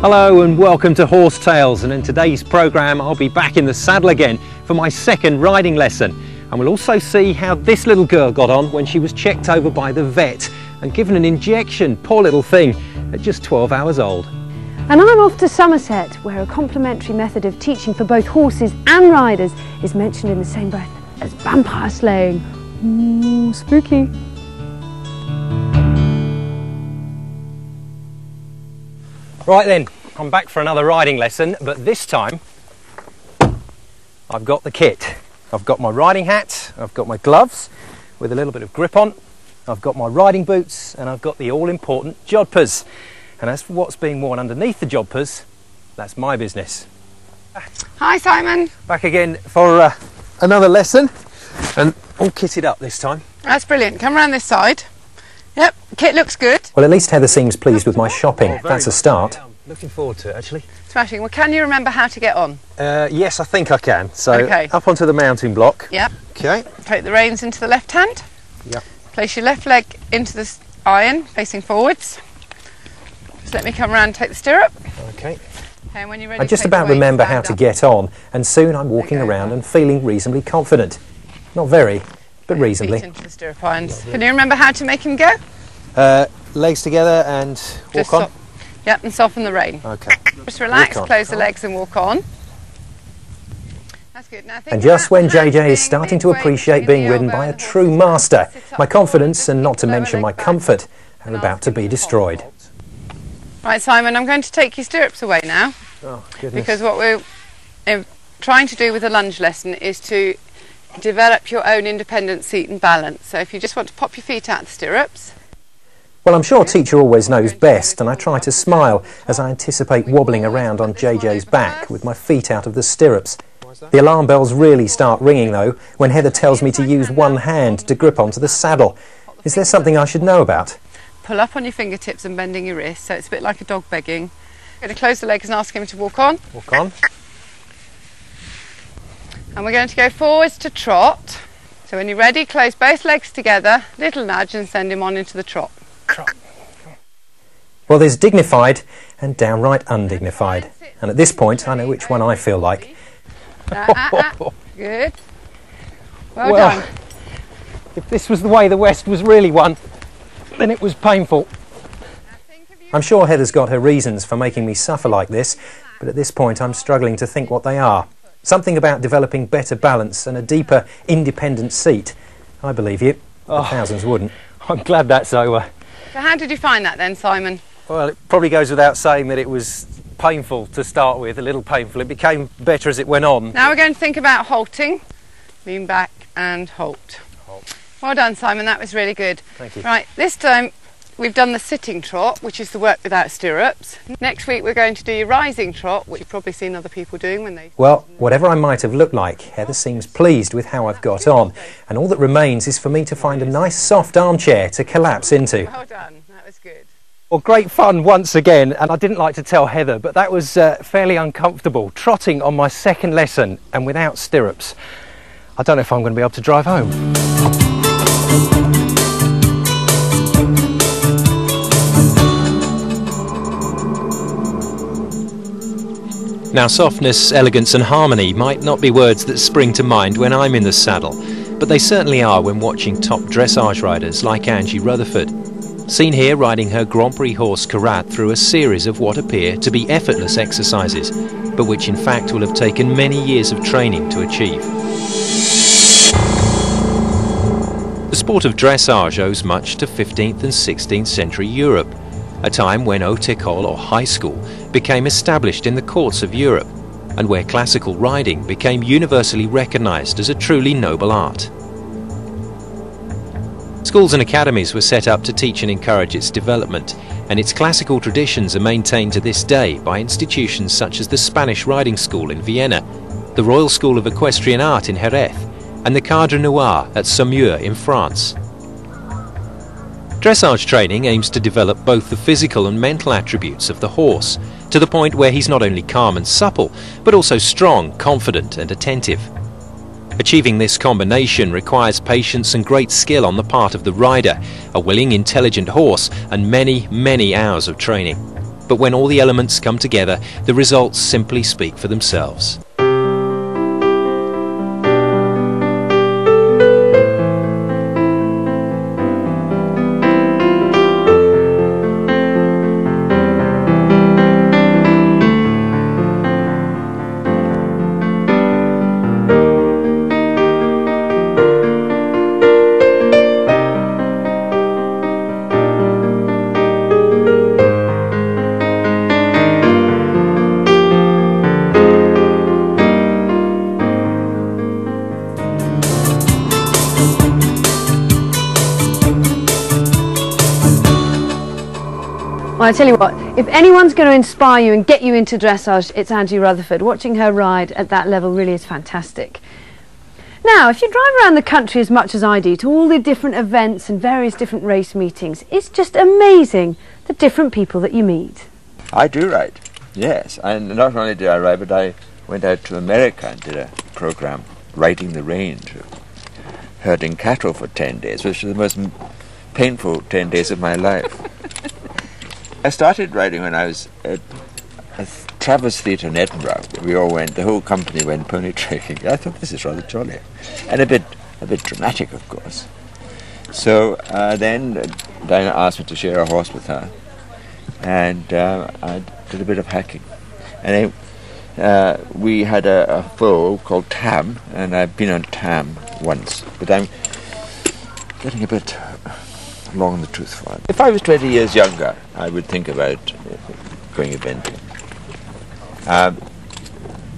Hello and welcome to Horse Tales, and in today's programme I'll be back in the saddle again for my second riding lesson, and we'll also see how this little girl got on when she was checked over by the vet and given an injection, poor little thing, at just 12 hours old. And I'm off to Somerset, where a complementary method of teaching for both horses and riders is mentioned in the same breath as vampire slaying. Ooh, spooky. Right then, I'm back for another riding lesson, but this time I've got the kit. I've got my riding hat, I've got my gloves with a little bit of grip on, I've got my riding boots, and I've got the all-important jodhpurs. And as for what's being worn underneath the jodhpurs, that's my business. Hi Simon. Back again for another lesson, and all kitted up this time. That's brilliant. Come around this side. Yep, kit looks good. Well, at least Heather seems pleased with my shopping. That's a start. Yeah, I'm looking forward to it, actually. Smashing. Well, can you remember how to get on? Yes, I think I can. So, okay. Up onto the mounting block. Yep. Okay. Take the reins into the left hand. Yep. Place your left leg into the iron, facing forwards. Just let me come around and take the stirrup. Okay. And when you're ready, I just about remember how to get on, and soon I'm walking around and feeling reasonably confident. Not very, but reasonably. Feet into the stirrup irons. Can you remember how to make him go? Legs together and walk on. Yep, and soften the rein. Okay. Just relax, close the legs and walk on. That's good. Now and just when JJ is starting to appreciate being ridden by a true master, my confidence, and not to mention my comfort, are about to be destroyed. Right, Simon, I'm going to take your stirrups away now. Oh, goodness. Because what we're trying to do with the lunge lesson is to develop your own independent seat and balance. So if you just want to pop your feet out of the stirrups. Well, I'm sure teacher always knows best, and I try to smile as I anticipate wobbling around on JJ's back with my feet out of the stirrups. The alarm bells really start ringing, though, when Heather tells me to use one hand to grip onto the saddle. Is there something I should know about? Pull up on your fingertips and bending your wrists, so it's a bit like a dog begging. I'm going to close the legs and ask him to walk on. Walk on. And we're going to go forwards to trot. So when you're ready, close both legs together, little nudge, and send him on into the trot. Well, there's dignified and downright undignified. And at this point, I know which one I feel like. Good. Well done. If this was the way the West was really won, then it was painful. I'm sure Heather's got her reasons for making me suffer like this, but at this point I'm struggling to think what they are. Something about developing better balance and a deeper, independent seat. I believe you, but thousands wouldn't. I'm glad that's over. So how did you find that then, Simon? Well, it probably goes without saying that it was painful to start with, a little painful. It became better as it went on. Now we're going to think about halting. Lean back and halt. Well done, Simon, that was really good. Thank you. Right, this time we've done the sitting trot, which is the work without stirrups. Next week we're going to do your rising trot, which you've probably seen other people doing when they... Well, whatever I might have looked like, Heather seems pleased with how I've got on, and all that remains is for me to find a nice soft armchair to collapse into. Well done, that was good. Well, great fun once again, and I didn't like to tell Heather, but that was fairly uncomfortable, trotting on my second lesson and without stirrups. I don't know if I'm going to be able to drive home. Now, softness, elegance and harmony might not be words that spring to mind when I'm in the saddle, but they certainly are when watching top dressage riders like Angie Rutherford. Seen here riding her Grand Prix horse Karat through a series of what appear to be effortless exercises, but which in fact will have taken many years of training to achieve. The sport of dressage owes much to 15th and 16th century Europe, a time when haute école or high school became established in the courts of Europe, and where classical riding became universally recognised as a truly noble art. Schools and academies were set up to teach and encourage its development, and its classical traditions are maintained to this day by institutions such as the Spanish Riding School in Vienna, the Royal School of Equestrian Art in Jerez, and the Cadre Noir at Saumur in France. Dressage training aims to develop both the physical and mental attributes of the horse, to the point where he's not only calm and supple, but also strong, confident and attentive. Achieving this combination requires patience and great skill on the part of the rider, a willing, intelligent horse, and many, many hours of training. But when all the elements come together, the results simply speak for themselves. Well, I tell you what, if anyone's going to inspire you and get you into dressage, it's Angie Rutherford. Watching her ride at that level really is fantastic. Now, if you drive around the country as much as I do, to all the different events and various different race meetings, it's just amazing the different people that you meet. I do ride, yes. And not only did I ride, but I went out to America and did a program, Riding the Range, herding cattle for 10 days, which was the most painful 10 days of my life. I started riding when I was at Travers Theatre in Edinburgh. We all went, the whole company went pony trekking. I thought this is rather jolly. And a bit dramatic, of course. So then Diana asked me to share a horse with her. And I did a bit of hacking. And then we had a foal called Tam, and I've been on Tam once. But I'm getting a bit long in the tooth for it. If I was 20 years younger, I would think about going eventing.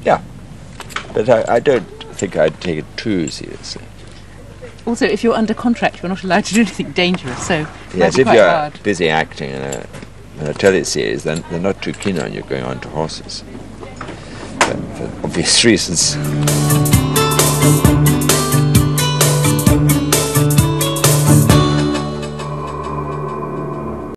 Yeah, but I don't think I'd take it too seriously. Also, if you're under contract, you're not allowed to do anything dangerous, so yes, if quite you're hard. Busy acting in a teleseries, then they're not too keen on you going on to horses, for obvious reasons.